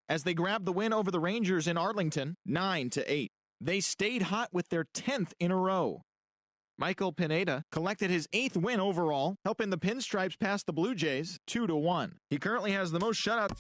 as they grabbed the win over the Rangers in Arlington, 9-8. They stayed hot with their 10th in a row. Michael Pineda collected his 8th win overall, helping the Pinstripes pass the Blue Jays 2-1. He currently has the most shutouts.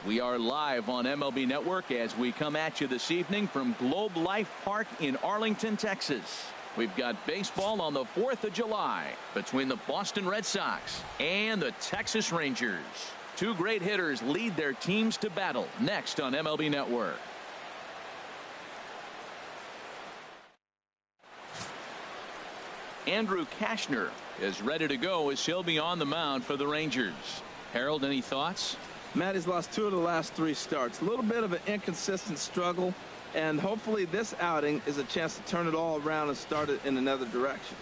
We are live on MLB Network as we come at you this evening from Globe Life Park in Arlington, Texas. We've got baseball on the 4th of July between the Boston Red Sox and the Texas Rangers. Two great hitters lead their teams to battle next on MLB Network. Andrew Cashner is ready to go as he'll be on the mound for the Rangers. Harold, any thoughts? Matt has lost 2 of the last 3 starts. A little bit of an inconsistent struggle, and hopefully this outing is a chance to turn it all around and start it in another direction.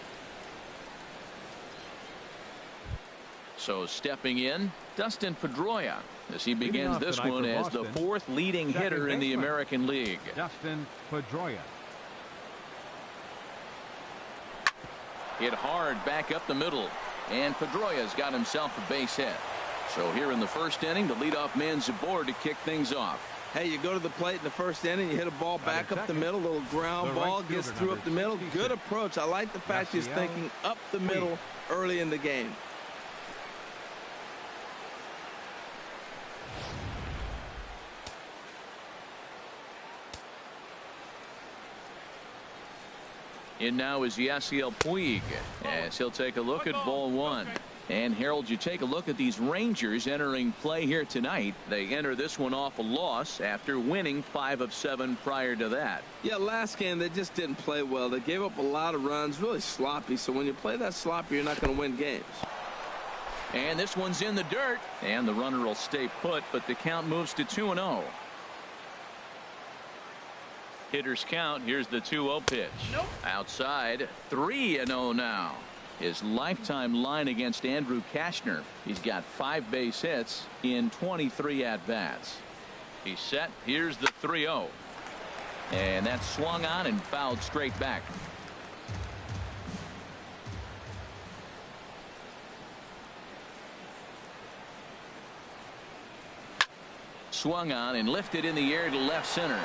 So stepping in, Dustin Pedroia, as he begins this one as the 4th leading hitter in the American League. Dustin Pedroia. Hit hard back up the middle, and Pedroia's got himself a base hit. So here in the first inning, the leadoff man's aboard to kick things off. Hey, you go to the plate in the first inning, you hit a ball back up the middle, little ground ball, gets through up the middle. Good approach. I like the fact he's thinking up the middle early in the game. In now is Yasiel Puig as he'll take a look at ball 1. And Harold, you take a look at these Rangers entering play here tonight. They enter this one off a loss after winning 5 of 7 prior to that. Yeah, last game they just didn't play well. They gave up a lot of runs, really sloppy. So when you play that sloppy, you're not going to win games. And this one's in the dirt, and the runner will stay put, but the count moves to 2-0. Hitters count. Here's the 2-0 pitch. Outside, 3-0 now. His lifetime line against Andrew Cashner. He's got 5 base hits in 23 at-bats. He's set. Here's the 3-0. And that's swung on and fouled straight back. Swung on and lifted in the air to left center.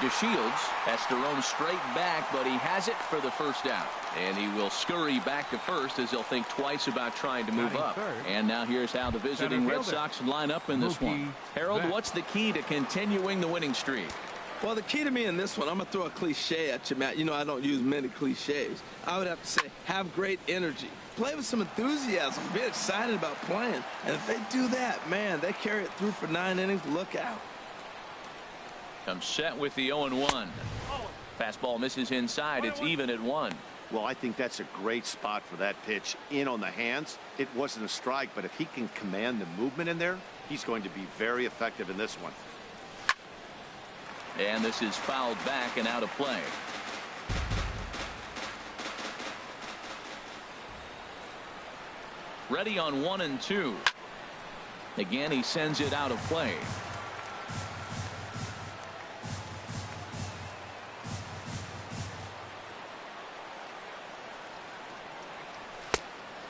DeShields has to roam straight back, but he has it for the first out. And he will scurry back to first as he'll think twice about trying to move up. And now here's how the visiting Red Sox line up in this one. Harold, what's the key to continuing the winning streak? Well, the key to me in this one, I'm going to throw a cliche at you, Matt. You know I don't use many cliches. I would have to say have great energy. Play with some enthusiasm. Be excited about playing. And if they do that, man, they carry it through for 9 innings. Look out. Comes set with the 0-1. Fastball misses inside. It's even at 1. Well, I think that's a great spot for that pitch in on the hands. It wasn't a strike, but if he can command the movement in there, he's going to be very effective in this one. And this is fouled back and out of play. Ready on 1 and 2. Again, he sends it out of play.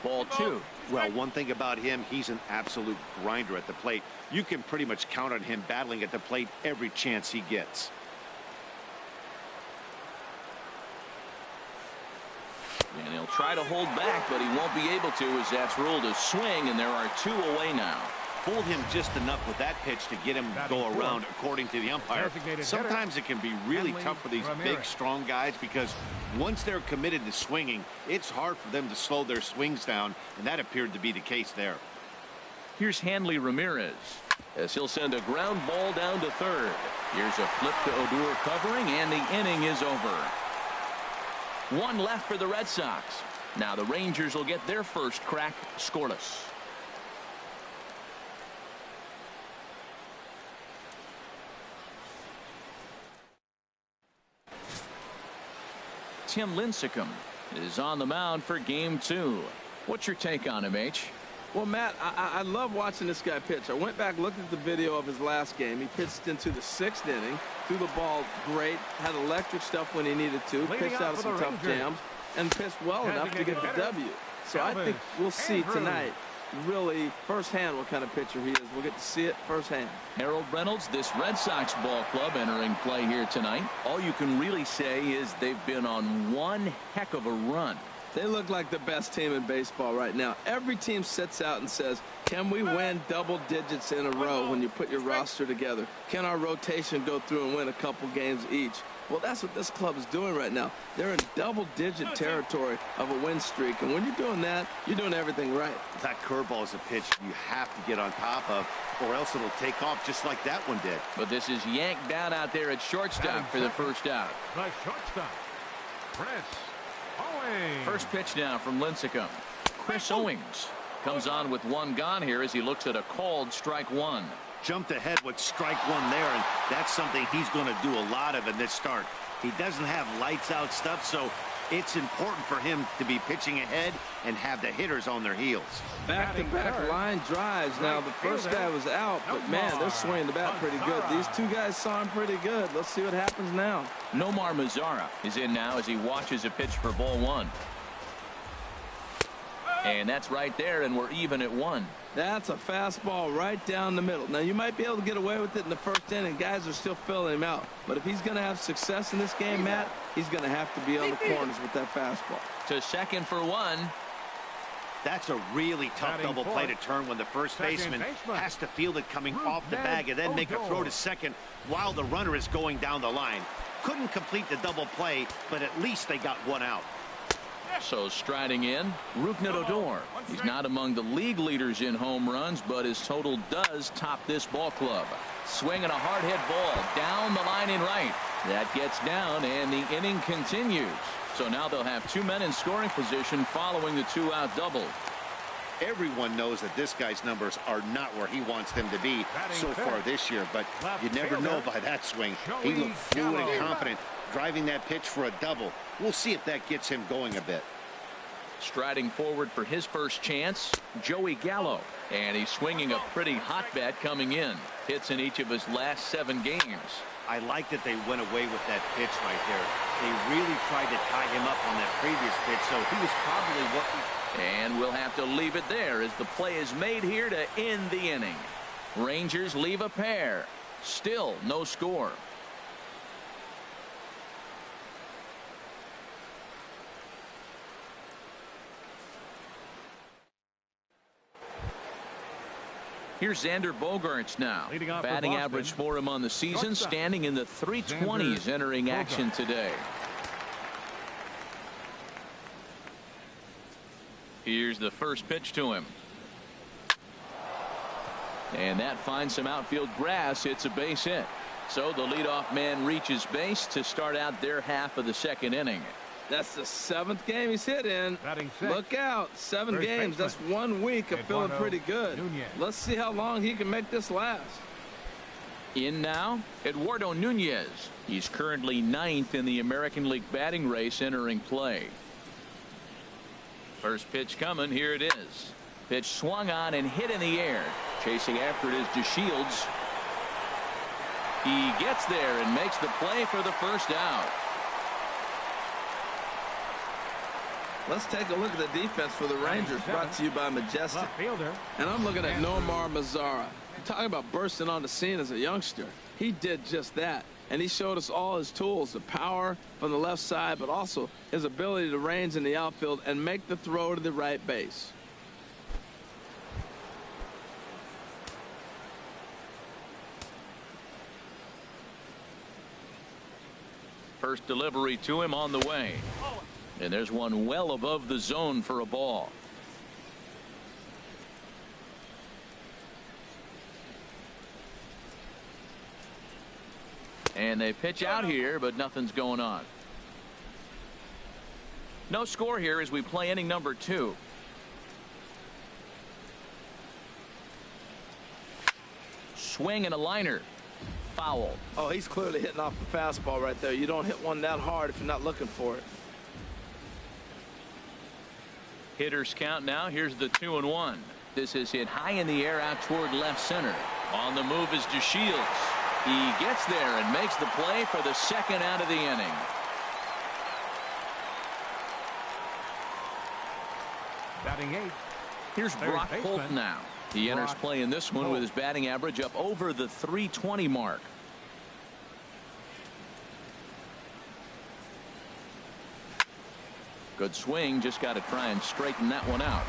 Ball 2. Well, one thing about him, he's an absolute grinder at the plate. You can pretty much count on him battling at the plate every chance he gets. And he'll try to hold back, but he won't be able to, as that's ruled a swing, and there are 2 away now. Fooled him just enough with that pitch to get him to go around, according to the umpire. Sometimes it can be really tough for these big, strong guys, because once they're committed to swinging, it's hard for them to slow their swings down, and that appeared to be the case there. Here's Hanley Ramirez, as he'll send a ground ball down to third. Here's a flip to Odor covering, and the inning is over. 1 left for the Red Sox. Now the Rangers will get their first crack scoreless. Tim Lincecum is on the mound for game 2. What's your take on him, H? Well, Matt, I love watching this guy pitch. I went back, looked at the video of his last game. He pitched into the 6th inning, threw the ball great, had electric stuff when he needed to, pitched out of some tough jams, and pitched well enough to get the W. So I think we'll see tonight really firsthand what kind of pitcher he is. We'll get to see it firsthand. Harold Reynolds, this Red Sox ball club entering play here tonight. All you can really say is they've been on one heck of a run. They look like the best team in baseball right now. Every team sits out and says, can we win double digits in a row when you put your roster together? Can our rotation go through and win a couple games each? Well, that's what this club is doing right now. They're in double-digit territory of a win streak, and when you're doing that, you're doing everything right. That curveball is a pitch you have to get on top of, or else it'll take off just like that one did. But this is yanked down out there at shortstop for the first out. The shortstop, Chris Owings. First pitch now from Lincecum. Chris Owings comes on with 1 gone here as he looks at a called strike 1. Jumped ahead with strike 1 there, and that's something he's going to do a lot of in this start. He doesn't have lights out stuff, so it's important for him to be pitching ahead and have the hitters on their heels. Back-to-back line drives. Now, the first guy was out, but man, they're swinging the bat pretty good. These 2 guys saw him pretty good. Let's see what happens now. Nomar Mazara is in now as he watches a pitch for ball 1. And that's right there, and we're even at 1. That's a fastball right down the middle. Now, you might be able to get away with it in the first inning. Guys are still filling him out. But if he's going to have success in this game, Matt, he's going to have to be on the corners with that fastball. To second for 1. That's a really tough double play to turn when the first baseman has to field it coming off the bag and then make a throw to second while the runner is going down the line. Couldn't complete the double play, but at least they got 1 out. So striding in, Rougned Odor. He's not among the league leaders in home runs, but his total does top this ball club. Swinging a hard hit ball down the line in right. That gets down, and the inning continues. So now they'll have 2 men in scoring position following the 2-out double. Everyone knows that this guy's numbers are not where he wants them to be so far this year, but you never know by that swing. He looked fluid and confident, driving that pitch for a double. We'll see if that gets him going a bit. Striding forward for his first chance, Joey Gallo. And he's swinging a pretty hot bat coming in. Hits in each of his last 7 games. I like that they went away with that pitch right there. They really tried to tie him up on that previous pitch, so he was probably what we... And we'll have to leave it there as the play is made here to end the inning. Rangers leave a pair. Still no score. Here's Xander Bogaerts now. Batting average for him on the season standing in the 320s entering action today. Here's the first pitch to him. And that finds some outfield grass. It's a base hit. So the leadoff man reaches base to start out their half of the 2nd inning. That's the 7th game he's hit in. Look out. 7 games. That's 1 week of feeling pretty good. Let's see how long he can make this last. In now, Eduardo Nunez. He's currently 9th in the American League batting race entering play. First pitch coming. Here it is. Pitch swung on and hit in the air. Chasing after it is DeShields. He gets there and makes the play for the first out. Let's take a look at the defense for the Rangers, brought to you by Majestic. And I'm looking at Nomar Mazara. Talking about bursting on the scene as a youngster. He did just that. And he showed us all his tools, the power from the left side, but also his ability to range in the outfield and make the throw to the right base. First delivery to him on the way. And there's one well above the zone for a ball. And they pitch out here, but nothing's going on. No score here as we play inning number 2. Swing and a liner. Foul. Oh, he's clearly hitting off the fastball right there. You don't hit one that hard if you're not looking for it. Hitters count now. Here's the 2-1. This is hit high in the air out toward left center. On the move is DeShields. He gets there and makes the play for the second out of the inning. Batting 8. Here's Brock Holt now. He enters play in this one with his batting average up over the .320 mark. Good swing. Just got to try and straighten that one out.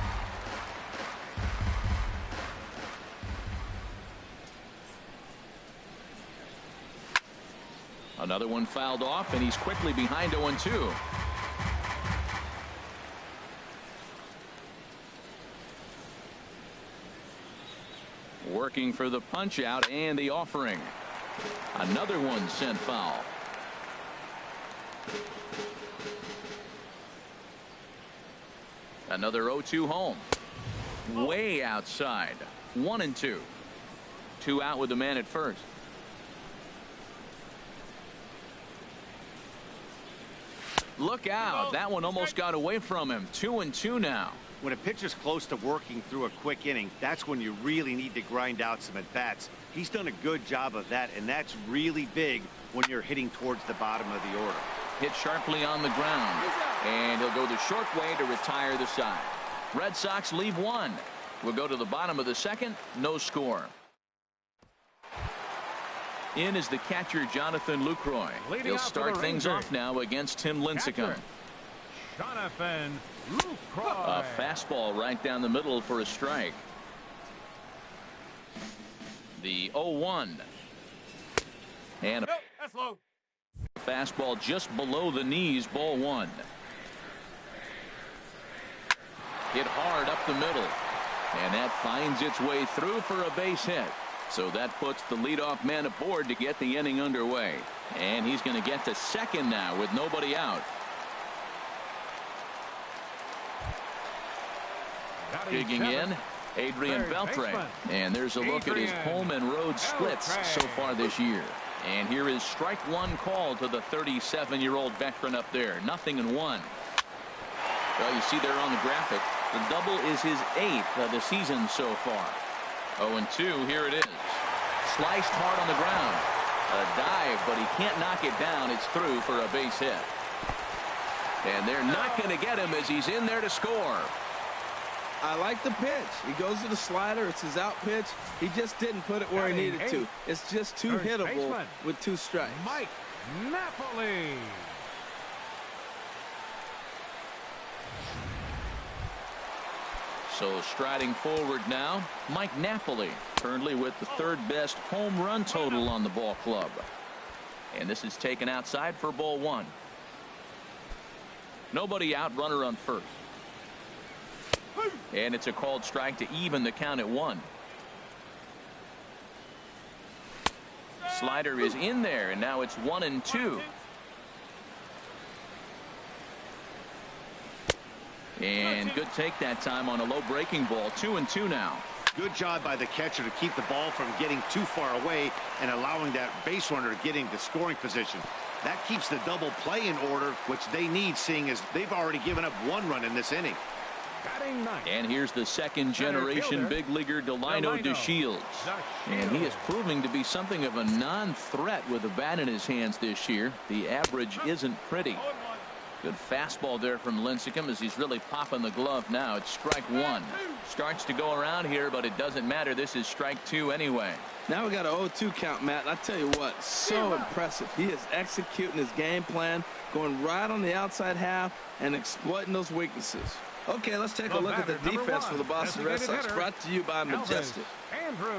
Another one fouled off, and he's quickly behind 0-2. Working for the punch out and the offering. Another one sent foul. Another 0-2 home. Way outside. 1-2. 2 out with the man at first. Look out. That one almost got away from him. 2-2 now. When a pitcher's close to working through a quick inning, that's when you really need to grind out some at-bats. He's done a good job of that, and that's really big when you're hitting towards the bottom of the order. Hit sharply on the ground, and he'll go the short way to retire the side. Red Sox leave 1. We'll go to the bottom of the second. No score. In is the catcher, Jonathan Lucroy. He'll start things off now against Tim Lincecum. Jonathan Lucroy. A fastball right down the middle for a strike. The 0-1. And a fastball just below the knees, ball 1. Hit hard up the middle. And that finds its way through for a base hit. So that puts the leadoff man aboard to get the inning underway. And he's going to get to second now with nobody out. Digging in, Adrian Beltre. And there's a look at his home and road splits so far this year. And here is strike 1 call to the 37-year-old veteran up there. 0-1. Well, you see there on the graphic, the double is his 8th of the season so far. 0-2, here it is. Sliced hard on the ground. A dive, but he can't knock it down. It's through for a base hit. And they're not going to get him as he's in there to score. I like the pitch. He goes to the slider. It's his out pitch. He just didn't put it where he needed to. It's just too hittable with 2 strikes. Mike Napoli. So striding forward now, Mike Napoli, currently with the 3rd best home run total on the ball club. And this is taken outside for ball 1. Nobody out, runner on first. And it's a called strike to even the count at 1. Slider is in there, and now it's 1-2. And good take that time on a low breaking ball. 2-2 now. Good job by the catcher to keep the ball from getting too far away and allowing that base runner to get into scoring position. That keeps the double play in order, which they need, seeing as they've already given up 1 run in this inning. And here's the 2nd generation big leaguer Delino DeShields. And he is proving to be something of a non-threat with a bat in his hands this year. The average isn't pretty. Good fastball there from Lincecum as he's really popping the glove now. It's strike one. Starts to go around here, but it doesn't matter. This is strike two anyway. Now we got an 0-2 count, Matt. And I tell you what, so impressive. He is executing his game plan, going right on the outside half and exploiting those weaknesses. Okay, let's take a look at the defense for the Boston Red Sox, brought to you by Majestic.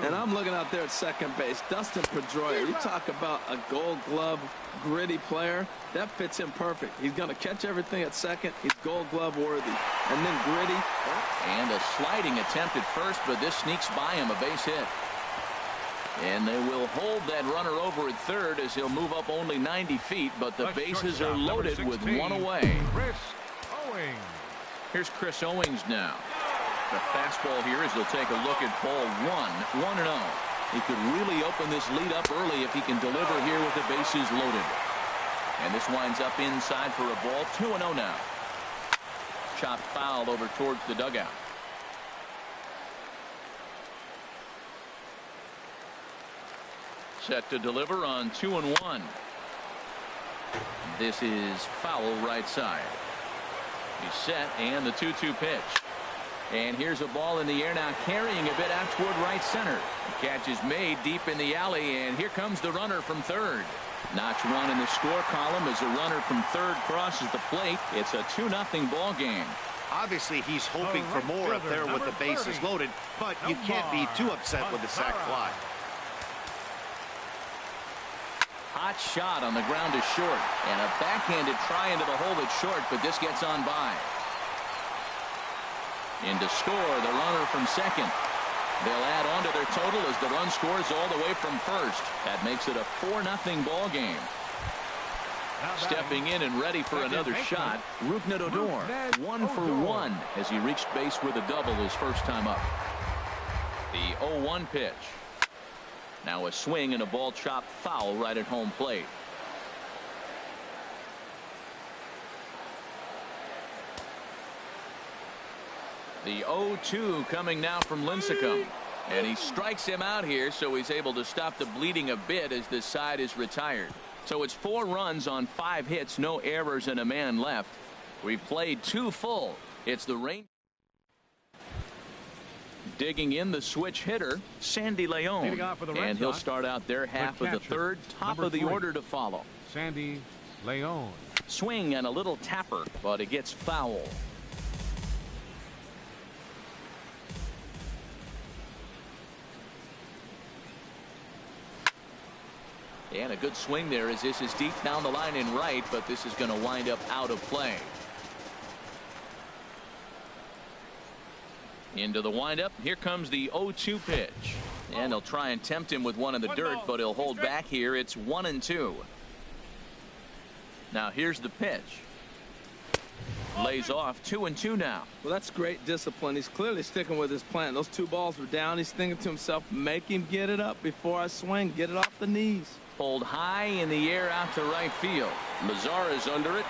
And I'm looking out there at second base. Dustin Pedroia. You talk about a Gold Glove gritty player. That fits him perfect. He's going to catch everything at second. He's Gold Glove worthy. And then gritty. And a sliding attempt at first, but this sneaks by him, a base hit. And they will hold that runner over at third as he'll move up only 90 feet, but the bases are loaded with one away. Chris Owings. Here's Chris Owings now. The fastball here as he'll take a look at ball one. 1-0. He could really open this lead up early if he can deliver here with the bases loaded. And this winds up inside for a ball. 2-0 now. Chopped foul over towards the dugout. Set to deliver on 2-1. This is foul right side. He's set, and the 2-2 pitch. And here's a ball in the air now, carrying a bit out toward right center. The catch is made deep in the alley, and here comes the runner from third. Notch one in the score column as a runner from third crosses the plate. It's a 2-0 ball game. Obviously, he's hoping for more up there with the bases loaded, but you can't be too upset with the sac fly. Hot shot on the ground is short, and a backhanded try into the hole that's short, but this gets on by. In to score, the runner from second. They'll add on to their total as the run scores all the way from first. That makes it a 4-0 ball game. Stepping in and ready for another shot, Rougned Odor, 1 for 1 as he reached base with a double his first time up. The 0-1 pitch. Now a swing and a ball chopped foul right at home plate. The 0-2 coming now from Lincecum. And he strikes him out here, so he's able to stop the bleeding a bit as this side is retired. So it's 4 runs on 5 hits, no errors, and a man left. We've played 2 full. It's the Rangers. Digging in the switch hitter, Sandy Leon. And he'll start out their half of the third, top of the order to follow. Sandy Leon. Swing and a little tapper, but it gets foul. And a good swing there as this is deep down the line in right, but this is going to wind up out of play. Into the windup. Here comes the 0-2 pitch. And they'll try and tempt him with one in the dirt, but he'll hold back here. It's 1-2. Now here's the pitch. Lays off. 2-2 now. Well, that's great discipline. He's clearly sticking with his plan. Those 2 balls were down. He's thinking to himself, make him get it up before I swing. Get it off the knees. Pulled high in the air out to right field. Mazar is under it.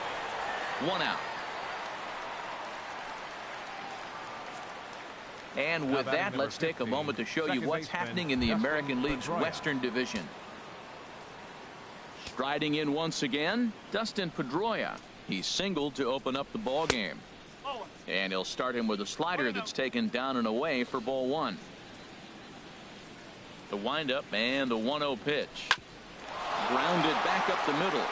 1 out. And with that, let's take a moment to show you what's happening in the American League's Western Division. Striding in once again, Dustin Pedroia. He's singled to open up the ball game. And he'll start him with a slider that's taken down and away for ball 1. The windup and the 1-0 pitch. Grounded back up the middle.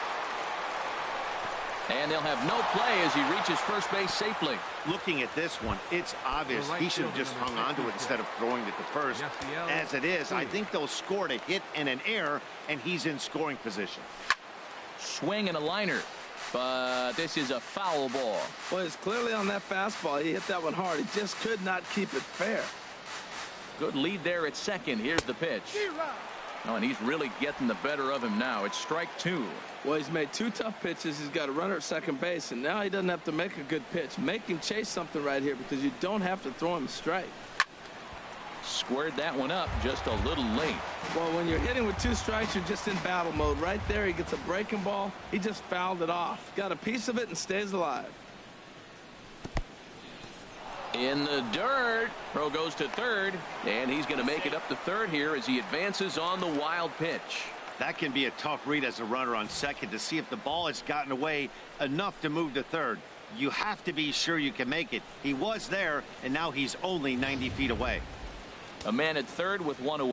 And they'll have no play as he reaches first base safely. Looking at this one, it's obvious he should have just hung on to it instead of throwing it to first. As it is, I think they'll score a hit and an error, and he's in scoring position. Swing and a liner, but this is a foul ball. Well, it's clearly on that fastball. He hit that one hard. He just could not keep it fair. Good lead there at second. Here's the pitch. Oh, and he's really getting the better of him now. It's strike 2. Well, he's made 2 tough pitches. He's got a runner at second base, and now he doesn't have to make a good pitch. Make him chase something right here because you don't have to throw him straight. Squared that one up just a little late. Well, when you're hitting with 2 strikes, you're just in battle mode. Right there, he gets a breaking ball. He just fouled it off. Got a piece of it and stays alive. In the dirt. Throw goes to third, and he's going to make it up to third here as he advances on the wild pitch. That can be a tough read as a runner on second to see if the ball has gotten away enough to move to third. You have to be sure you can make it. He was there, and now he's only 90 feet away. A man at third with one away.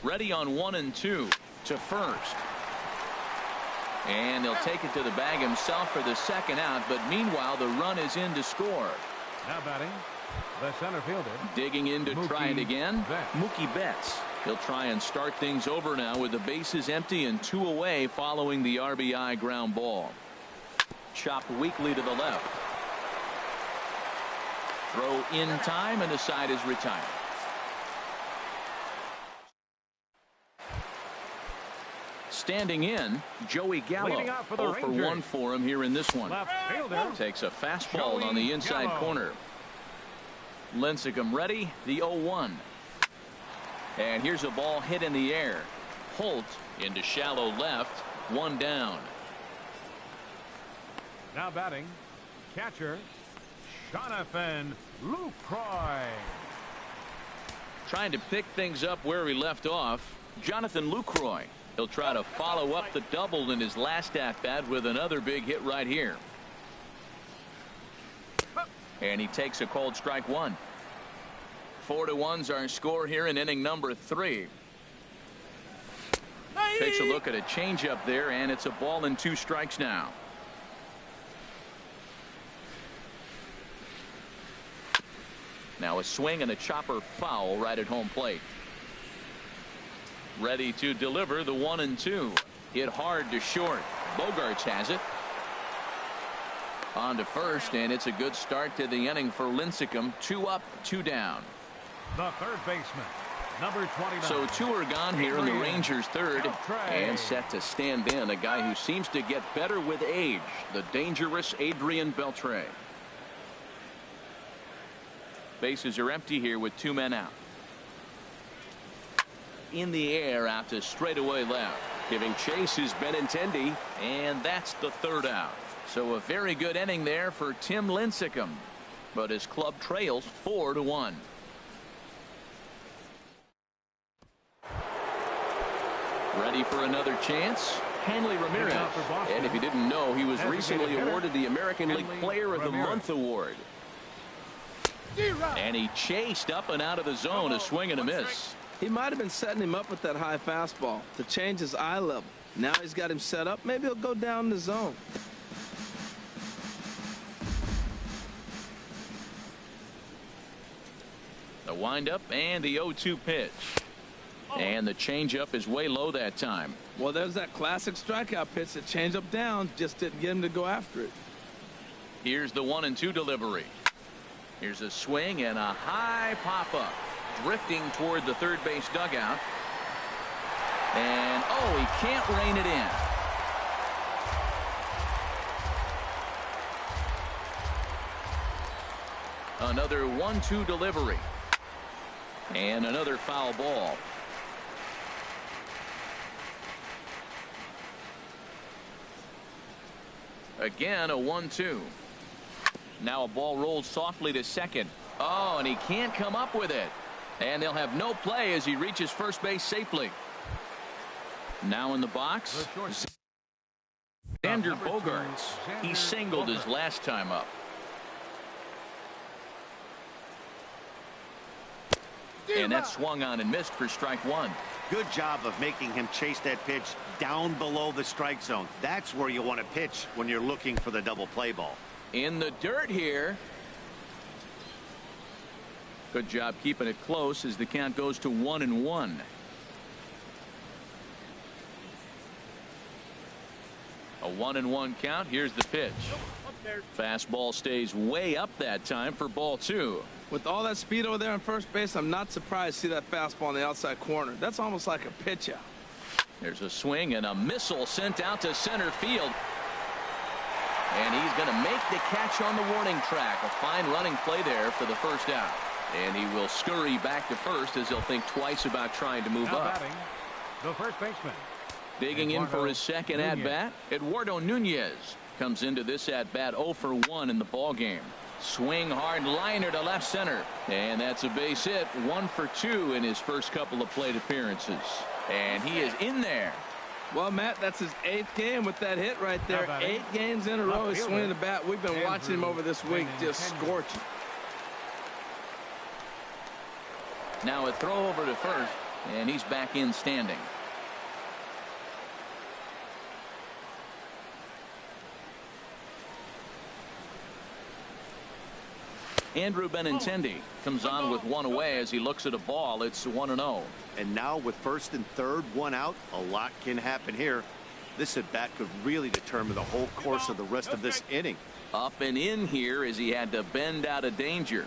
Ready on 1 and 2 to first. And he'll take it to the bag himself for the second out, but meanwhile the run is in to score. Now batting, the center fielder. Digging in to try it again. Betts. Mookie Betts. He'll try and start things over now with the bases empty and 2 away following the RBI ground ball. Chopped weakly to the left. Throw in time, and the side is retired. Standing in, Joey Gallo. 0 for 1 for him here in this one. Left fielder. Takes a fastball Joey on the inside Gallo. corner. Lincecum ready, the 0-1. And here's a ball hit in the air. Holt into shallow left, 1 down. Now batting, catcher, Jonathan Lucroy. Trying to pick things up where he left off, Jonathan Lucroy. He'll try to follow up the double in his last at-bat with another big hit right here. And he takes a cold strike 1. 4-1's our score here in inning number 3. Takes a look at a changeup there, and it's a ball and 2 strikes now. Now a swing and a chopper foul right at home plate. Ready to deliver the 1 and 2. Hit hard to short. Bogarts has it. On to first, and it's a good start to the inning for Lincecum. 2 up, 2 down. The third baseman, number 29. So 2 are gone here in the Rangers' third, and set to stand in a guy who seems to get better with age, the dangerous Adrian Beltre. Bases are empty here with 2 men out. In the air out to straightaway left. Giving chase is Benintendi, and that's the 3rd out. So a very good inning there for Tim Lincecum, but his club trails 4-1. Ready for another chance? Hanley Ramirez. And if you didn't know, he was recently awarded the American League Player of the Month award. And he chased up and out of the zone, a swing and a miss. He might have been setting him up with that high fastball to change his eye level. Now he's got him set up. Maybe he'll go down the zone. The windup and the 0-2 pitch. And the changeup is way low that time. Well, there's that classic strikeout pitch. The changeup down just didn't get him to go after it. Here's the 1 and 2 delivery. Here's a swing and a high pop-up. Drifting toward the third base dugout. And, oh, he can't rein it in. Another 1-2 delivery. And another foul ball. Again, a 1-2. Now a ball rolled softly to second. Oh, and he can't come up with it. And they'll have no play as he reaches first base safely. Now in the box, Xander Bogarts. He singled his last time up. And that swung on and missed for strike 1. Good job of making him chase that pitch down below the strike zone. That's where you want to pitch when you're looking for the double play ball. In the dirt here. Good job keeping it close as the count goes to 1-1. A 1-1 count. Here's the pitch. Fastball stays way up that time for ball 2. With all that speed over there on first base, I'm not surprised to see that fastball on the outside corner. That's almost like a pitch out. There's a swing and a missile sent out to center field. And he's going to make the catch on the warning track. A fine running play there for the first out. And he will scurry back to first as he'll think twice about trying to move Now up. batting, the first baseman. Digging in for his second at-bat, Eduardo Nunez comes into this at-bat 0 for 1 in the ball game. Swing hard liner to left center. And that's a base hit. 1 for 2 in his first couple of plate appearances. And he is in there. Well, Matt, that's his 8th game with that hit right there. 8 games in a row he's swinging the bat. We've been watching him over this week, just scorching. Now a throw over to first, and he's back in standing. Andrew Benintendi comes on with one away as he looks at a ball. It's 1-0. And now with first and third, one out, a lot can happen here. This at bat could really determine the whole course of the rest of this inning. Up and in here as he had to bend out of danger.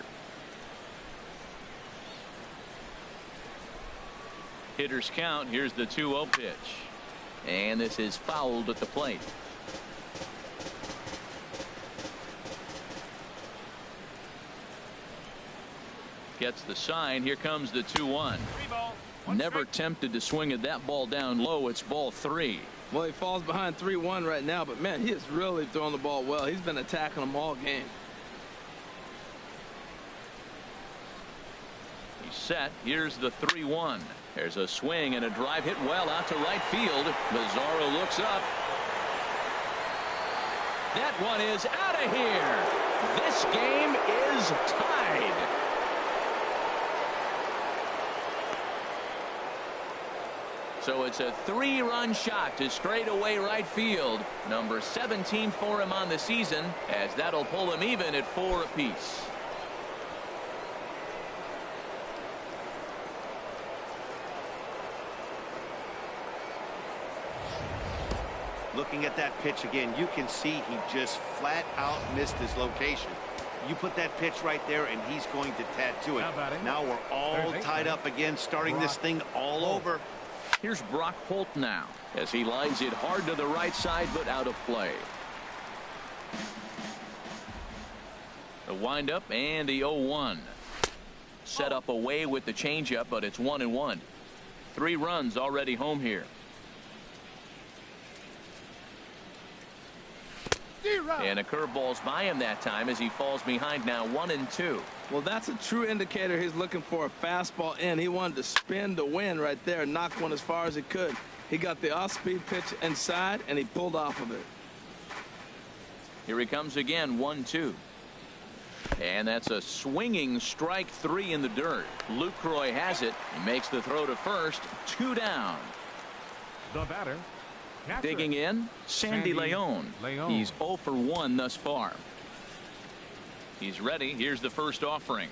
Hitters count. Here's the 2-0 pitch. And this is fouled at the plate. Gets the sign. Here comes the 2-1. Never tempted to swing at that ball down low. It's ball 3. Well, he falls behind 3-1 right now, but man, he is really throwing the ball well. He's been attacking them all game. He's set. Here's the 3-1. There's a swing and a drive hit well out to right field. Mazzaro looks up. That one is out of here. This game is tied. So it's a 3-run shot to straightaway right field. Number 17 for him on the season, as that'll pull him even at 4 apiece. Looking at that pitch again, you can see he just flat out missed his location. You put that pitch right there and he's going to tattoo it. Now we're all tied up again, starting this thing all over. Here's Brock Holt now as he lines it hard to the right side, but out of play. The windup and the 0-1. Set up away with the changeup, but it's 1-1. 3 runs already home here. And a curveball's by him that time as he falls behind now 1-2. Well, that's a true indicator he's looking for a fastball in. He wanted to spin to win right there, knock one as far as he could. He got the off-speed pitch inside, and he pulled off of it. Here he comes again, 1-2. And that's a swinging strike 3 in the dirt. Lucroy has it. He makes the throw to first. 2 down. The batter. Digging in, Sandy Leon. He's 0 for 1 thus far. He's ready. Here's the first offering.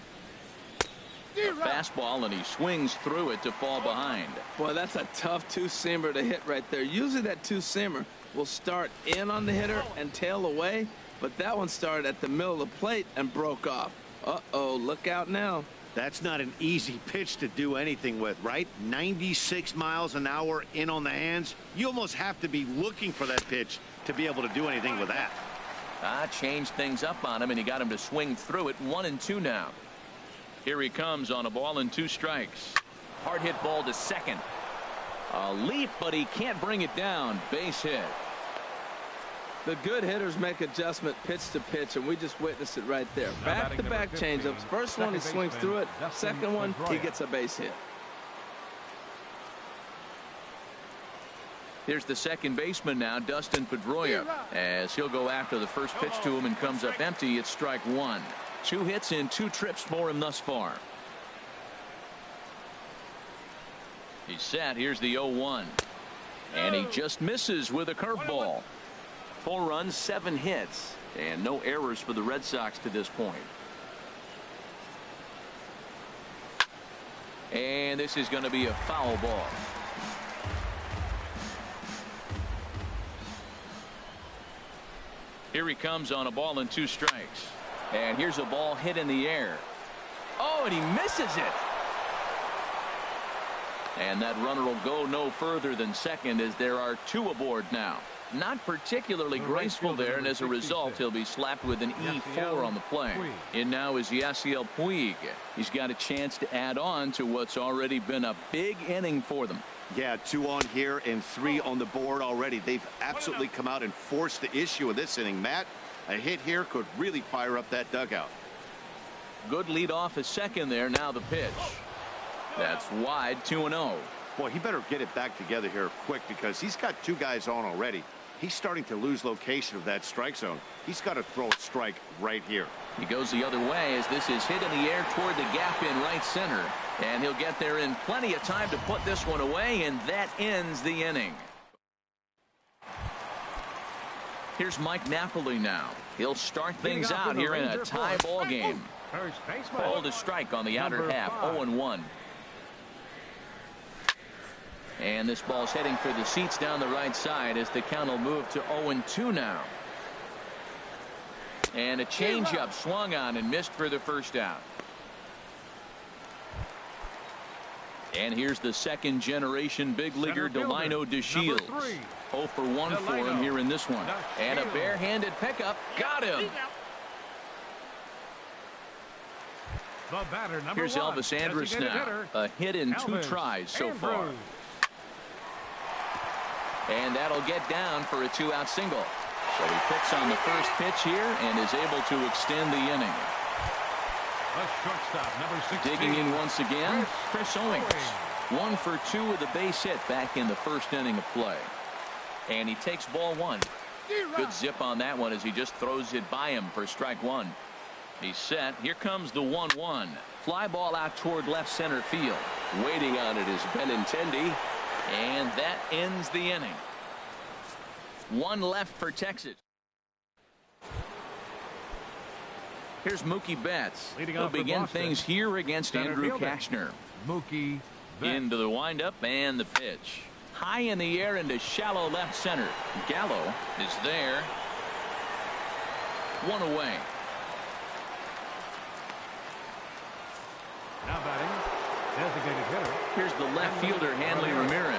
A fastball, and he swings through it to fall behind. Boy, that's a tough two-seamer to hit right there. Usually that two-seamer will start in on the hitter and tail away, but that one started at the middle of the plate and broke off. Uh-oh, look out now. That's not an easy pitch to do anything with, right? 96 miles an hour in on the hands. You almost have to be looking for that pitch to be able to do anything with that. Changed things up on him, and he got him to swing through it. 1-2 now. Here he comes on a ball and 2 strikes. Hard hit ball to second. A leap, but he can't bring it down. Base hit. The good hitters make adjustment pitch to pitch, and we just witnessed it right there. Back-to-back changeups. First one, he swings through it. Second one, he gets a base hit. Here's the second baseman now, Dustin Pedroia, as he'll go after the first pitch to him and comes up empty. It's strike 1. 2 hits and 2 trips for him thus far. He's set. Here's the 0-1. And he just misses with a curveball. 4 runs, 7 hits, and no errors for the Red Sox to this point. And this is going to be a foul ball. Here he comes on a ball and 2 strikes. And here's a ball hit in the air. Oh, and he misses it. And that runner will go no further than second as there are 2 aboard now. Not particularly graceful there, and as a result, he'll be slapped with an E4 on the play. In now is Yasiel Puig. He's got a chance to add on to what's already been a big inning for them. Yeah, 2 on here and 3 on the board already. They've absolutely come out and forced the issue in this inning. Matt, a hit here could really fire up that dugout. Good lead off at second there. Now the pitch. That's wide, 2-0. Boy, he better get it back together here quick because he's got 2 guys on already. He's starting to lose location of that strike zone. He's got to throw a strike right here. He goes the other way as this is hit in the air toward the gap in right center. And he'll get there in plenty of time to put this one away, and that ends the inning. Here's Mike Napoli now. He'll start things out here in a tie ball game. Ball to strike on the outer half, 0-1. And this ball's heading for the seats down the right side as the count will move to 0-2 now. And a changeup swung on and missed for the first out. And here's the second generation big leaguer Delino DeShields. 0 for 1 for him here in this one. And a barehanded pickup got him. Here's Elvis Andrus now. A hit in 2 tries so far. And that'll get down for a 2-out single. So he picks on the first pitch here and is able to extend the inning. Digging in once again, Chris Owings. 1 for 2 with a base hit back in the first inning of play. And he takes ball 1. Good zip on that one as he just throws it by him for strike 1. He's set. Here comes the 1-1. Fly ball out toward left center field. Waiting on it is Benintendi. And that ends the inning. 1 left for Texas. Here's Mookie Betts. He'll begin things here against Andrew Kashner. Mookie Betts. Into the windup and the pitch. High in the air into shallow left center. Gallo is there. 1 away. Now batting, designated hitter. Here's the left fielder, Hanley Ramirez.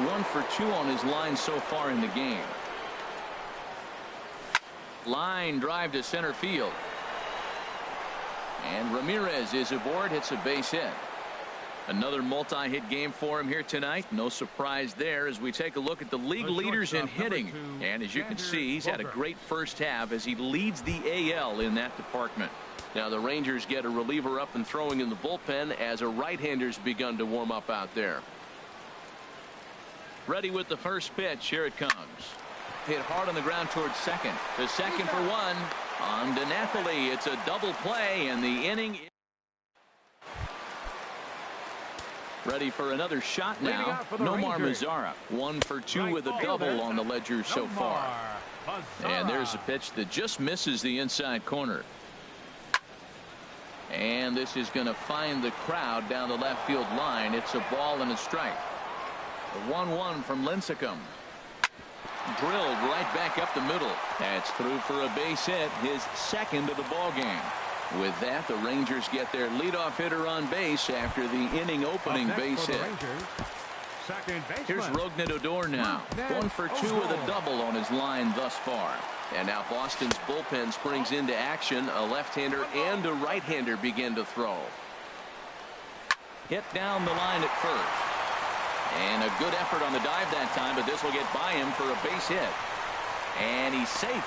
1 for 2 on his line so far in the game. Line drive to center field. And Ramirez is aboard, hits a base hit. Another multi-hit game for him here tonight. No surprise there as we take a look at the league leaders in hitting. And as you can see, he's had a great first half as he leads the AL in that department. Now the Rangers get a reliever up and throwing in the bullpen as a right-hander's begun to warm up out there. Ready with the first pitch. Here it comes. Hit hard on the ground towards second. The second for 1 on to Napoli. It's a double play and the inning. Ready for another shot now. Nomar Mazara. 1 for 2 with a double on the ledger so far. And there's a pitch that just misses the inside corner. And this is going to find the crowd down the left field line. It's a ball and a strike. The 1-1 from Lincecum. Drilled right back up the middle. That's through for a base hit, his second of the ball game. With that, the Rangers get their leadoff hitter on base after the inning opening base hit. Here's Rougned Odor now. 1 for 2 with a double on his line thus far. And now Boston's bullpen springs into action. A left-hander and a right-hander begin to throw. Hit down the line at first. And a good effort on the dive that time, but this will get by him for a base hit. And he's safe.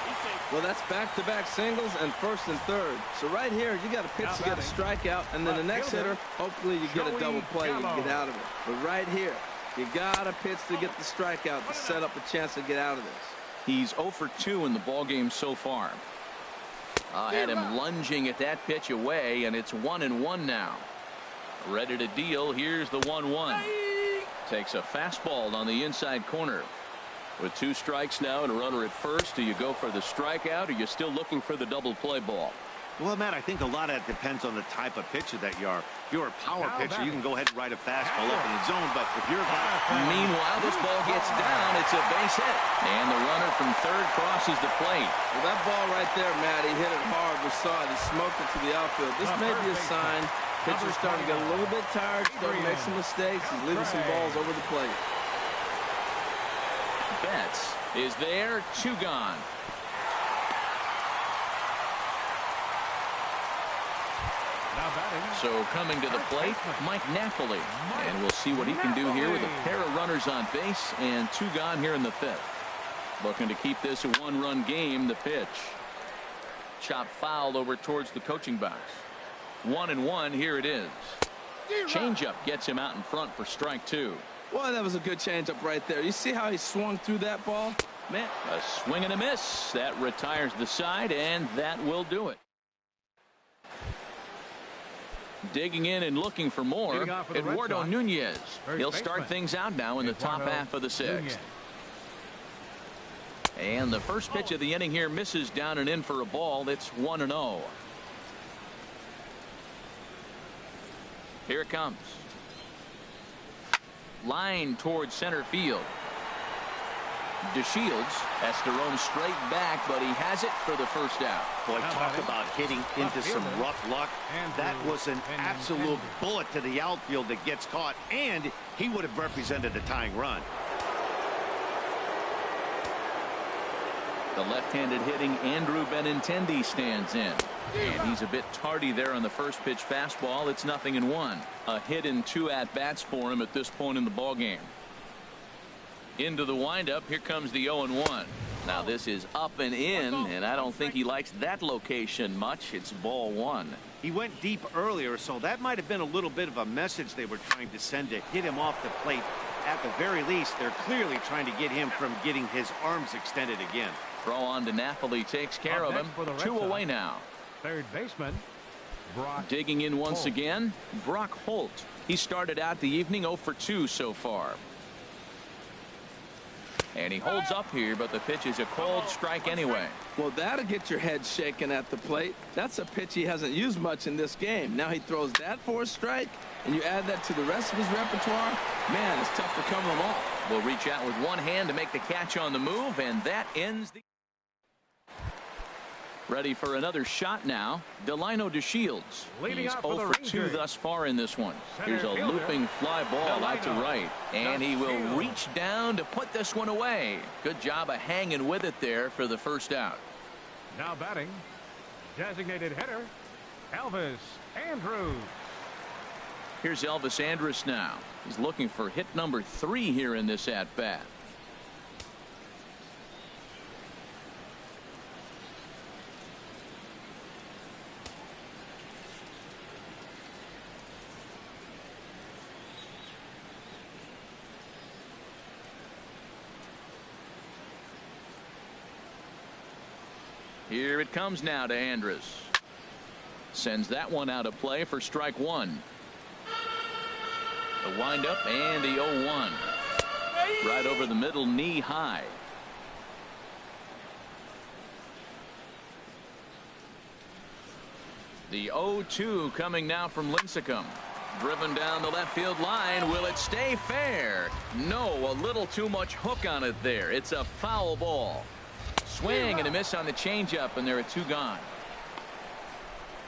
Well, that's back-to-back singles and first and third. So right here, you got a pitch to get a strikeout, and then the next hitter, hopefully you get a double play and get out of it. But right here, you got a pitch to get the strikeout to set up a chance to get out of this. He's 0 for 2 in the ball game so far. Had him lunging at that pitch away, and it's 1-1 now. Ready to deal. Here's the 1-1. Takes a fastball on the inside corner. With 2 strikes now and a runner at first, do you go for the strikeout, or are you still looking for the double play ball? Well, Matt, I think a lot of that depends on the type of pitcher that you are. If you're a power pitcher, you can go ahead and ride a fastball up in the zone, but if you're Meanwhile, this ball gets down. It's a base hit. And the runner from third crosses the plate. Well, that ball right there, Matt, he hit it hard. We saw it. He smoked it to the outfield. This may be a sign Pitcher's starting to get a little bit tired, starting to make some mistakes. He's leaving some balls over the plate. Betts is there, 2 gone. So coming to the plate, Mike Napoli. And we'll see what he can do here with a pair of runners on base and 2 gone here in the 5th. Looking to keep this a 1-run game. The pitch. Chop foul over towards the coaching box. 1-1. Here it is. Changeup gets him out in front for strike 2. Boy, that was a good changeup right there. You see how he swung through that ball? Man, a swing and a miss. That retires the side, and that will do it. Digging in and looking for more, Eduardo Nunez. He'll start things out now in the top half of the 6th. And the first pitch of the inning here misses down and in for a ball. It's 1-0. Here it comes. Line towards center field. DeShields has to roam straight back, but he has it for the first out. Boy, talk about hitting into some rough luck. That was an absolute bullet to the outfield that gets caught, and he would have represented a tying run. The left-handed hitting Andrew Benintendi stands in. And he's a bit tardy there on the first pitch fastball. It's 0-1. A hit in 2 at-bats for him at this point in the ballgame. Into the windup. Here comes the 0-1. Now this is up and in, and I don't think he likes that location much. It's ball 1. He went deep earlier, so that might have been a little bit of a message they were trying to send to hit him off the plate. At the very least, they're clearly trying to get him from getting his arms extended again. Throw on to Napoli takes care of him. 2 away now. Third baseman, Brock. Digging in once again, Brock Holt. He started out the evening 0 for 2 so far. And he holds up here, but the pitch is a cold strike anyway. Well, that'll get your head shaking at the plate. That's a pitch he hasn't used much in this game. Now he throws that for a strike, and you add that to the rest of his repertoire. Man, it's tough to cover them all. Will reach out with one hand to make the catch on the move, and that ends the... Ready for another shot now. Delino DeShields. He's 0 for 2 thus far in this one. Here's a looping fly ball out to right. And he will reach down to put this one away. Good job of hanging with it there for the first out. Now batting, designated hitter, Elvis Andrus. Here's Elvis Andrus now. He's looking for hit number 3 here in this at-bat. Here it comes now to Andrus. Sends that one out of play for strike 1. The windup and the 0-1. Right over the middle, knee high. The 0-2 coming now from Lincecum. Driven down the left field line. Will it stay fair? No, a little too much hook on it there. It's a foul ball. Swing and a miss on the changeup, and there are 2 gone.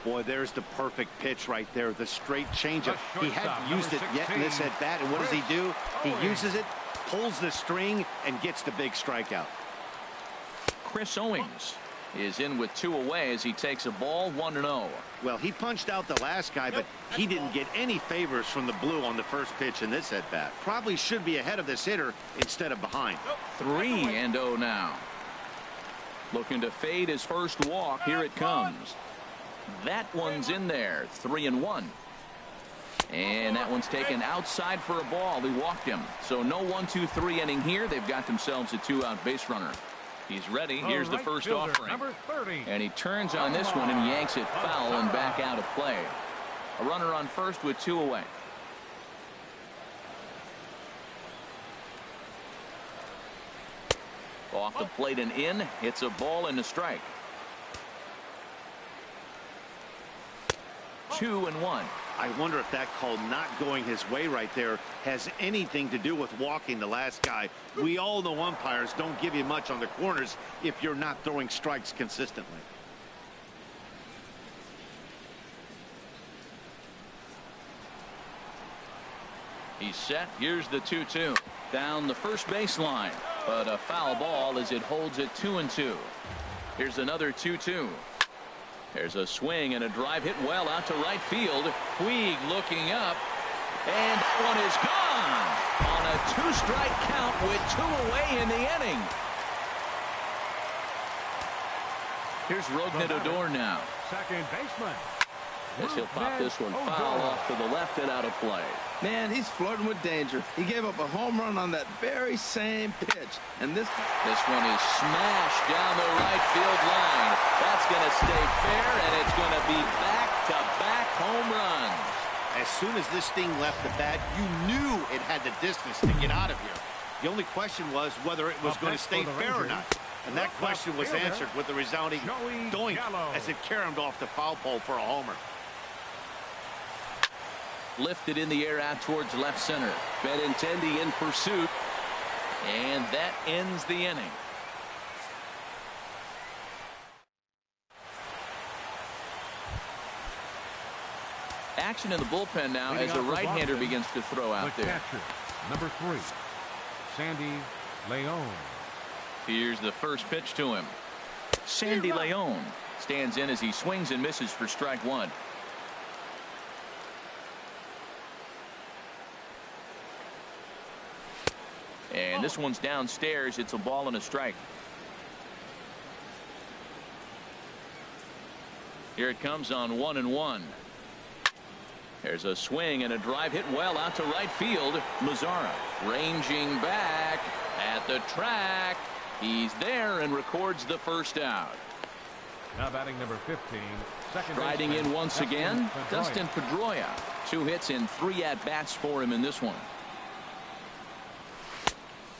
Boy, there's the perfect pitch right there. The straight changeup. He hadn't used it yet in this at bat, and what does he do? He uses it, pulls the string, and gets the big strikeout. Chris Owings is in with 2 away as he takes a ball 1-0. Well, he punched out the last guy, but he didn't get any favors from the blue on the first pitch in this at bat. Probably should be ahead of this hitter instead of behind. 3-0 now. Looking to fade his first walk. Here it comes. That one's in there. 3-1. And that one's taken outside for a ball. He walked him. So no 1-2-3 inning here. They've got themselves a 2-out base runner. He's ready. Here's the first offering. And he turns on this one and yanks it foul and back out of play. A runner on first with 2 away. Off the plate and in. It's a ball and a strike. 2-1. I wonder if that call not going his way right there has anything to do with walking the last guy. We all know umpires don't give you much on the corners if you're not throwing strikes consistently. He's set. Here's the 2-2 down the first baseline, but a foul ball as it holds it 2-2. Here's another 2-2. There's a swing and a drive hit well out to right field. Puig looking up, and that one is gone on a 2-strike count with 2 away in the inning. Here's Rougned Odor now. Second baseman. As he'll pop this one foul off to the left and out of play. Man, he's flirting with danger. He gave up a home run on that very same pitch. And this one is smashed down the right field line. That's going to stay fair, and it's going to be back-to-back home runs. As soon as this thing left the bat, you knew it had the distance to get out of here. The only question was whether it was going to stay fair or not. And that question was answered with a resounding doink as it caromed off the foul pole for a homer. Lifted in the air out towards left center. Benintendi in pursuit, and that ends the inning. Action in the bullpen now as a right-hander begins to throw out there. Catcher, number 3, Sandy León. Here's the first pitch to him. Sandy León stands in as he swings and misses for strike 1. And this one's downstairs. It's a ball and a strike. Here it comes on 1-1. There's a swing and a drive hit well out to right field. Mazara ranging back at the track. He's there and records the first out. Now batting number 15. Striding in once again, Dustin Pedroia. 2 hits and 3 at-bats for him in this one.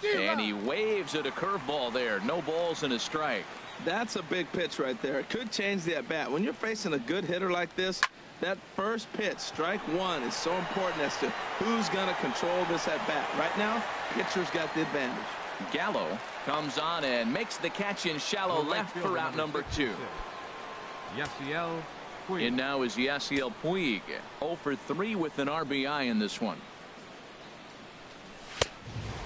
And he waves at a curveball there. No balls and a strike. That's a big pitch right there. It could change the at-bat. When you're facing a good hitter like this, that first pitch, strike 1, is so important as to who's going to control this at-bat. Right now, pitcher's got the advantage. Gallo comes on and makes the catch in shallow left for out number 2. Yasiel Puig. And now is Yasiel Puig. 0 for 3 with an RBI in this one.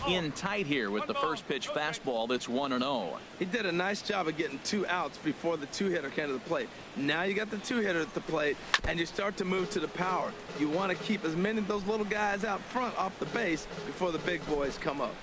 In tight here with the first pitch fastball. That's 1-0. He did a nice job of getting 2 outs before the 2-hitter came to the plate. Now you got the 2-hitter at the plate, and you start to move to the power. You want to keep as many of those little guys out front off the base before the big boys come up.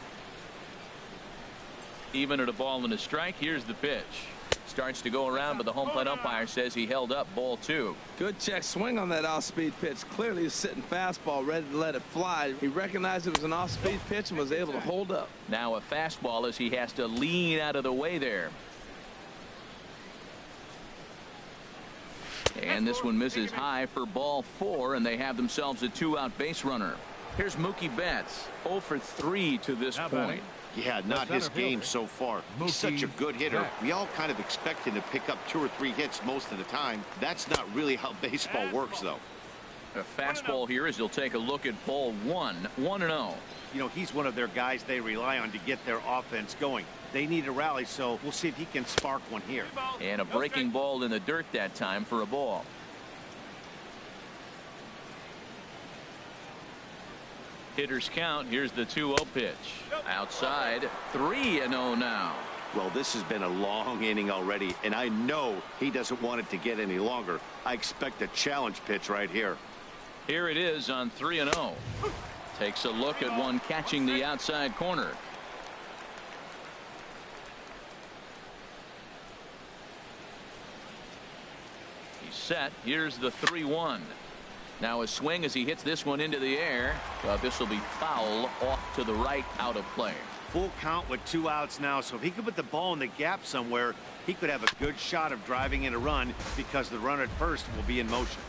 Even at a ball and a strike. Here's the pitch. Starts to go around, but the home plate umpire says he held up. Ball 2. Good check swing on that off-speed pitch. Clearly he's sitting fastball ready to let it fly. He recognized it was an off-speed pitch and was able to hold up. Now a fastball as he has to lean out of the way there. And this one misses high for ball 4, and they have themselves a 2-out base runner. Here's Mookie Betts. 0 for 3 to this point. Yeah, not his game so far. He's such a good hitter. We all kind of expect him to pick up 2 or 3 hits most of the time. That's not really how baseball works, though. A fastball here as he'll take a look at ball 1. 1-0. You know, he's one of their guys they rely on to get their offense going. They need a rally, so we'll see if he can spark one here. And a breaking ball in the dirt that time for a ball. Hitters count. Here's the 2-0 pitch. Outside. 3-0 now. Well, this has been a long inning already, and I know he doesn't want it to get any longer. I expect a challenge pitch right here. Here it is on 3-0. Takes a look at one catching the outside corner. He's set. Here's the 3-1. Now a swing as he hits this one into the air. This will be foul off to the right, out of play. Full count with 2 outs now, so if he could put the ball in the gap somewhere, he could have a good shot of driving in a run because the runner at first will be in motion.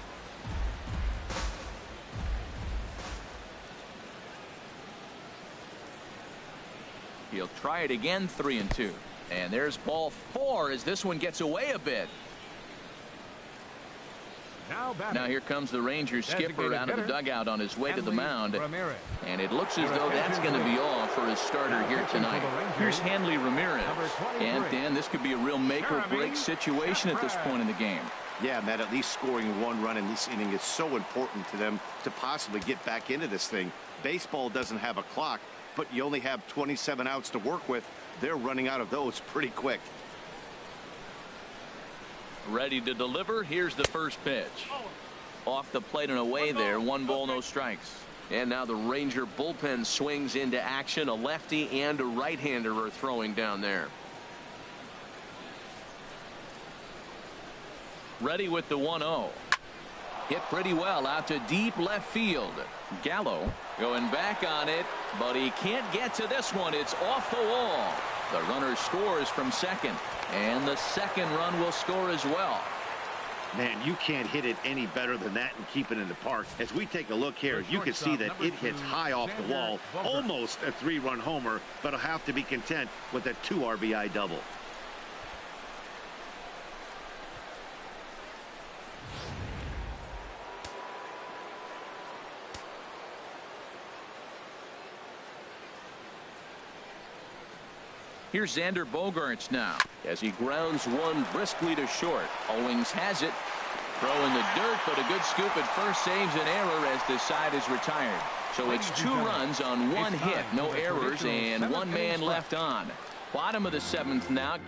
He'll try it again. 3-2. And there's ball 4 as this one gets away a bit. Now here comes the Rangers skipper out of the dugout on his way to the mound. And it looks as though that's going to be all for his starter here tonight. Here's Hanley Ramirez. And Dan, this could be a real make or break situation at this point in the game. Yeah, Matt, at least scoring one run in this inning is so important to them to possibly get back into this thing. Baseball doesn't have a clock, but you only have 27 outs to work with. They're running out of those pretty quick. Ready to deliver. Here's the first pitch. Off the plate and away there. 1 ball, no strikes. And now the Ranger bullpen swings into action. A lefty and a right-hander are throwing down there. Ready with the 1-0. Hit pretty well out to deep left field. Gallo going back on it, but he can't get to this one. It's off the wall. The runner scores from second, and the second run will score as well. Man, you can't hit it any better than that and keep it in the park. As we take a look here, you can see that it hits high off the wall, almost a 3-run homer, but he'll have to be content with a 2 RBI double. Here's Xander Bogaerts now as he grounds one briskly to short. Owings has it. Throw in the dirt, but a good scoop at first saves an error as the side is retired. So it's 2 runs on 1 hit, no errors, and 1 man left on. Bottom of the 7th now.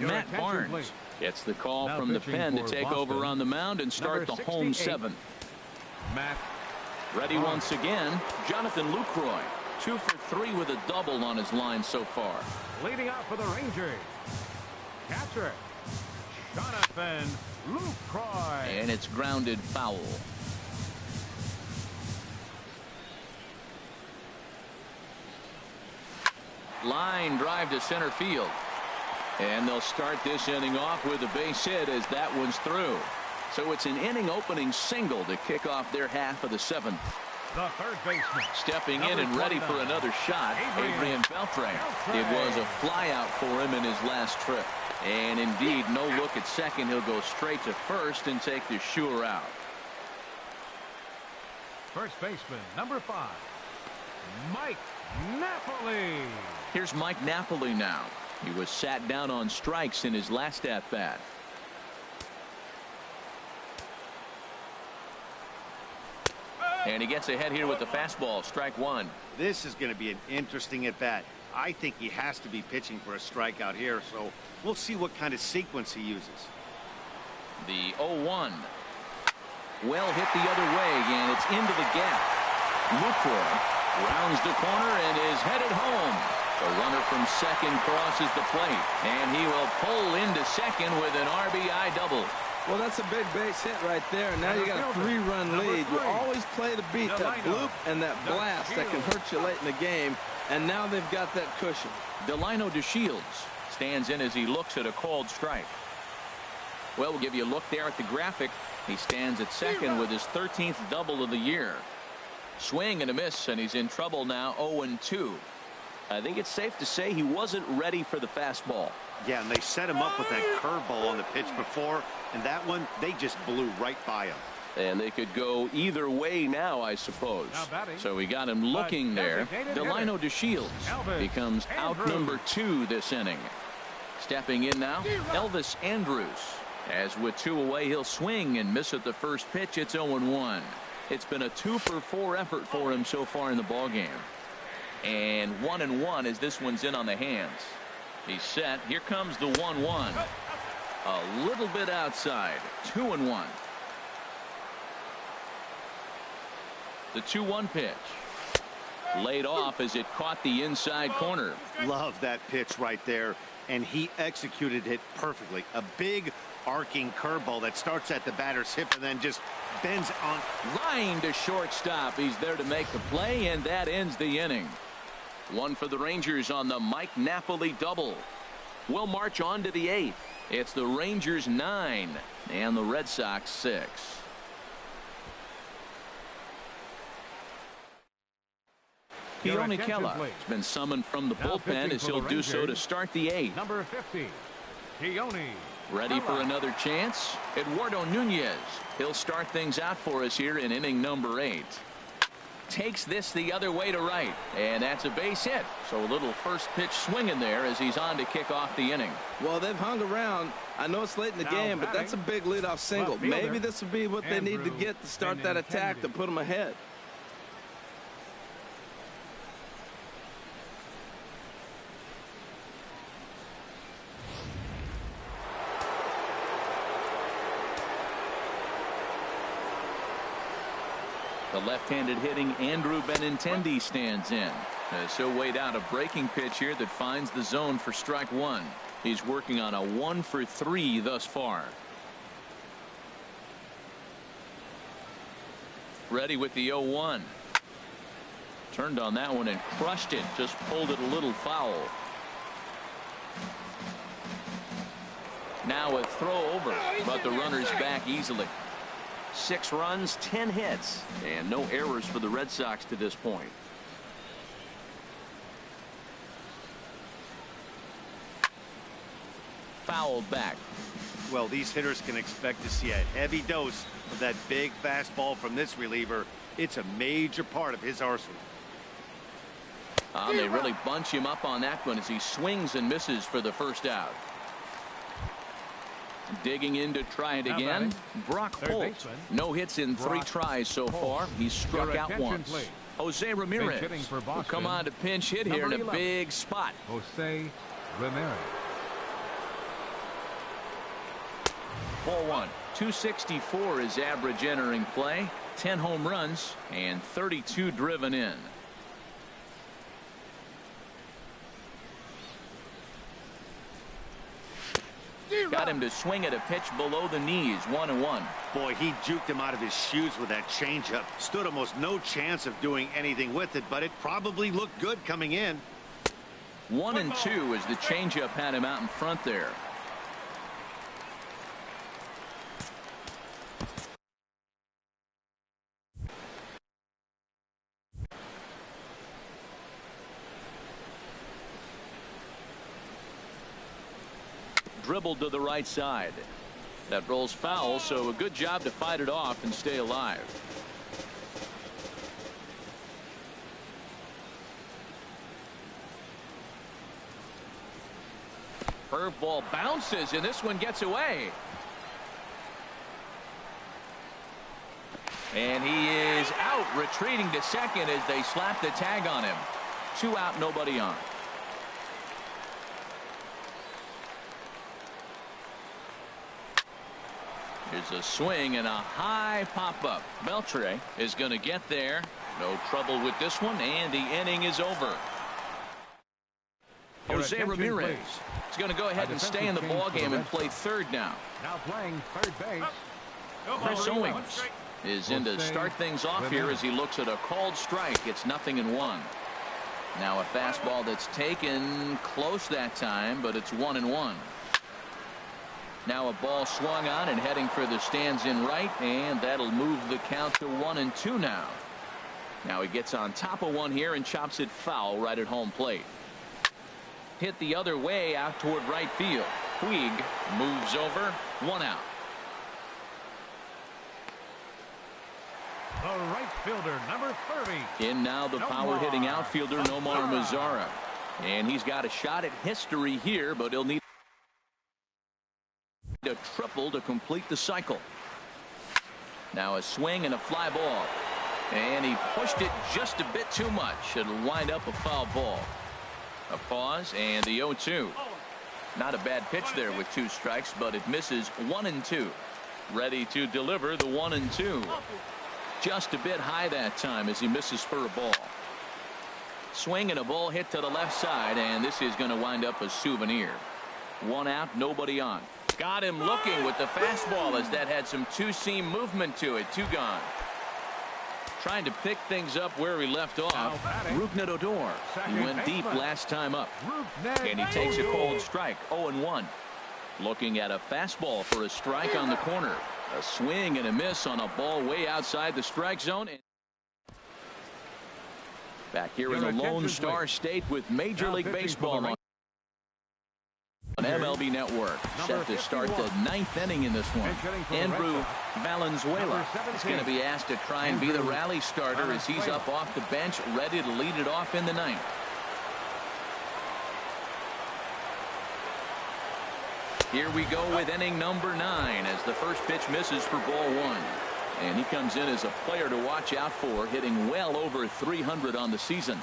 Matt Barnes gets the call from the pen to take over on the mound and start the home 7th. Matt. Ready once again, Jonathan Lucroy. 2 for 3 with a double on his line so far. Leading out for the Rangers, catcher Jonathan Lucroy. And it's grounded foul. Line drive to center field. And they'll start this inning off with a base hit as that one's through. So it's an inning opening single to kick off their half of the 7th. The third baseman. Stepping in and ready for another shot, Adrian Beltre. It was a flyout for him in his last trip. And indeed, no look at second. He'll go straight to first and take the sure out. First baseman, number 5, Mike Napoli. Here's Mike Napoli now. He was sat down on strikes in his last at-bat. And he gets ahead here with the fastball. Strike 1. This is going to be an interesting at-bat. I think he has to be pitching for a strikeout here, so we'll see what kind of sequence he uses. The 0-1. Well hit the other way, and it's into the gap. Lucroy rounds the corner and is headed home. The runner from second crosses the plate, and he will pull into second with an RBI double. Well, that's a big base hit right there. Now you got a 3-run lead. You always play to beat that bloop and that blast that can hurt you late in the game. And now they've got that cushion. Delino DeShields stands in as he looks at a called strike. Well, we'll give you a look there at the graphic. He stands at second with his 13th double of the year. Swing and a miss, and he's in trouble now. 0-2. I think it's safe to say he wasn't ready for the fastball. Yeah, and they set him up with that curveball on the pitch before, and that one, they just blew right by him. And they could go either way now, I suppose. So we got him looking there. Delino DeShields becomes out number 2 this inning. Stepping in now, Elvis Andrus. As with 2 away, he'll swing and miss at the first pitch. It's 0-1. It's been a 2-for-4 effort for him so far in the ballgame. And 1-1 as this one's in on the hands. He's set. Here comes the 1-1. A little bit outside. 2-1. The 2-1 pitch. Laid off as it caught the inside corner. Love that pitch right there. And he executed it perfectly. A big arcing curveball that starts at the batter's hip and then just bends on. Line to shortstop. He's there to make the play, and that ends the inning. 1 for the Rangers on the Mike Napoli double. We'll march on to the 8th. It's the Rangers 9 and the Red Sox 6. Keone Kela has been summoned from the bullpen as he'll do so to start the 8th. Number 50, Keone. Ready for another chance? Eduardo Nunez. He'll start things out for us here in inning number 8. takes this the other way to right, and that's a base hit. So a little first pitch swing in there as he's on to kick off the inning. Well, they've hung around. I know it's late in the game, but that's a big leadoff single. Maybe this will be what they need to get to start that attack to put them ahead. The left-handed hitting Andrew Benintendi stands in. As he'll wait out a breaking pitch here that finds the zone for strike one. He's working on a 1-for-3 thus far. Ready with the 0-1. Turned on that one and crushed it. Just pulled it a little foul. Now a throw over, but the runner's back easily. 6 runs, 10 hits, and no errors for the Red Sox to this point. Fouled back. Well, these hitters can expect to see a heavy dose of that big fastball from this reliever. It's a major part of his arsenal. They really bunch him up on that one as he swings and misses for the first out. Digging in to try it again. Brock Holt. No hits in 3 tries so far. He's struck out once. Please. Jose Ramirez will come on to pinch hit here in a big spot. Jose Ramirez. Ball 1. 264 is average entering play. 10 home runs and 32 driven in. Got him to swing at a pitch below the knees. 1-1. Boy, he juked him out of his shoes with that changeup. Stood almost no chance of doing anything with it, but it probably looked good coming in. 1-2 as the changeup had him out in front there. Dribbled to the right side. That rolls foul, so a good job to fight it off and stay alive. Curveball bounces, and this one gets away. And he is out, retreating to second as they slap the tag on him. 2 out, nobody on. Here's a swing and a high pop-up. Beltre is going to get there. No trouble with this one, and the inning is over. Jose Ramirez is going to go ahead and stay in the ballgame and play third now. Now playing third base. Chris Owings is in to start things off here as he looks at a called strike. It's 0-1. Now a fastball that's taken close that time, but it's 1-1. Now a ball swung on and heading for the stands in right, and that'll move the count to 1-2 now. Now he gets on top of one here and chops it foul right at home plate. Hit the other way out toward right field. Puig moves over. 1 out. The right fielder, number 30. In now the power hitting outfielder Nomar Mazara. And he's got a shot at history here, but he'll need a triple to complete the cycle. Now a swing and a fly ball, and he pushed it just a bit too much. It'll wind up a foul ball. A pause and the 0-2. Not a bad pitch there with 2 strikes, but it misses. 1-2. Ready to deliver the 1-2. Just a bit high that time as he misses for a ball. Swing and a ball hit to the left side, and this is going to wind up a souvenir. 1 out, nobody on. Got him looking with the fastball as that had some 2-seam movement to it. 2 gone. Trying to pick things up where he left off. Rougned Odor. He went deep last time up. And he takes a cold strike. 0-1. Looking at a fastball for a strike on the corner. A swing and a miss on a ball way outside the strike zone. Back here in the Lone Star State with Major League Baseball on MLB. MLB Network. Set to start the 9th inning in this one. Andrew Valenzuela is going to be asked to try and be the rally starter as he's up off the bench, ready to lead it off in the 9th. Here we go with inning number 9 as the first pitch misses for ball 1. And he comes in as a player to watch out for, hitting well over 300 on the season.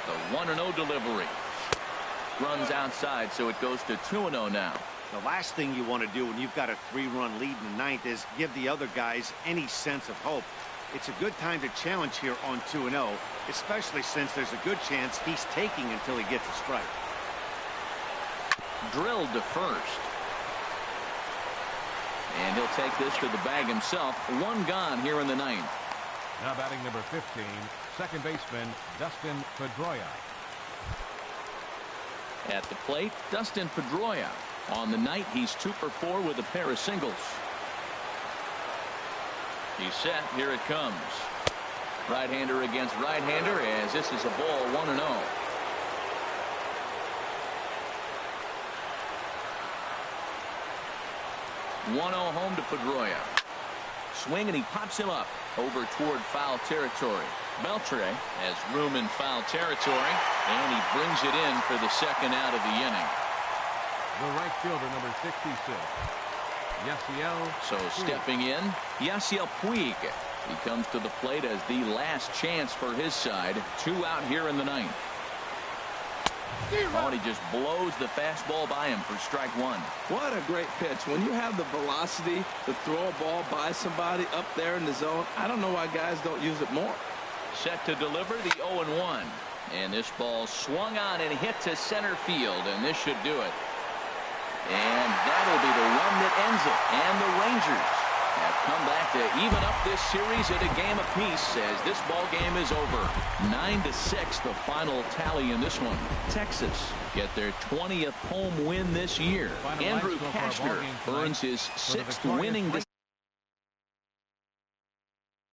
The 1-0 delivery. Runs outside, so it goes to 2-0 now. The last thing you want to do when you've got a 3-run lead in the 9th is give the other guys any sense of hope. It's a good time to challenge here on 2-0, especially since there's a good chance he's taking until he gets a strike. Drilled to first. And he'll take this to the bag himself. 1 gone here in the 9th. Now batting number 15, second baseman Dustin Pedroia. At the plate, Dustin Pedroia. On the night, he's 2 for 4 with a pair of singles. He's set. Here it comes. Right-hander against right-hander as this is a ball 1-0. 1-0 home to Pedroia. Swing and he pops him up over toward foul territory. Beltre has room in foul territory and he brings it in for the second out of the inning. The right fielder, number 66. Yasiel. So stepping in, Yasiel Puig. He comes to the plate as the last chance for his side. 2 out here in the 9th. Oh, and he just blows the fastball by him for strike 1. What a great pitch. When you have the velocity to throw a ball by somebody up there in the zone, I don't know why guys don't use it more. Set to deliver the 0-1. And this ball swung on and hit to center field, and this should do it. And that'll be the one that ends it. And the Rangers have come back to even up this series at a game apiece as this ball game is over. 9-6 the final tally in this one. Texas get their 20th home win this year. Andrew Kashner earns his 6th winning this